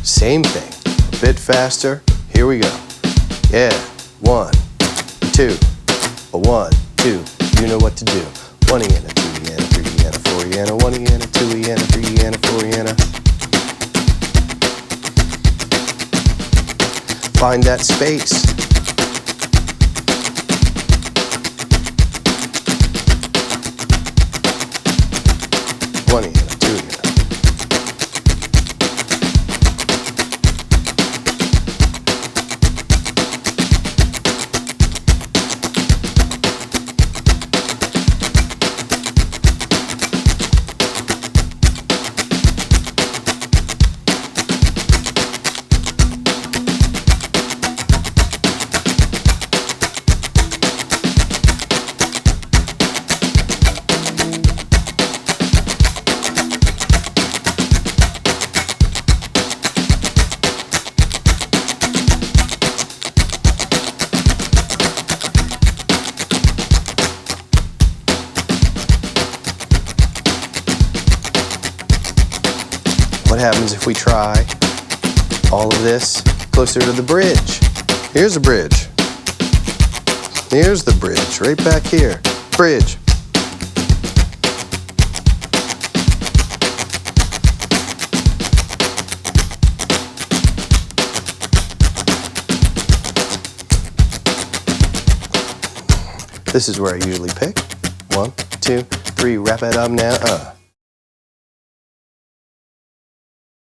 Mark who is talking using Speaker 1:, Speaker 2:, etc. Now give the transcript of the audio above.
Speaker 1: Same thing, a bit faster. Here we go. Yeah, 1, 2, a 1, 2. You know what to do. 1 and a 2 and a 3 and a 4 and a 1 and a 2 and a 3 and a 4 and a. Find that space. One and a 2 and a. What happens if we try all of this closer to the bridge? Here's a bridge. Here's the bridge, right back here. Bridge. This is where I usually pick. 1, 2, 3, wrap it up now.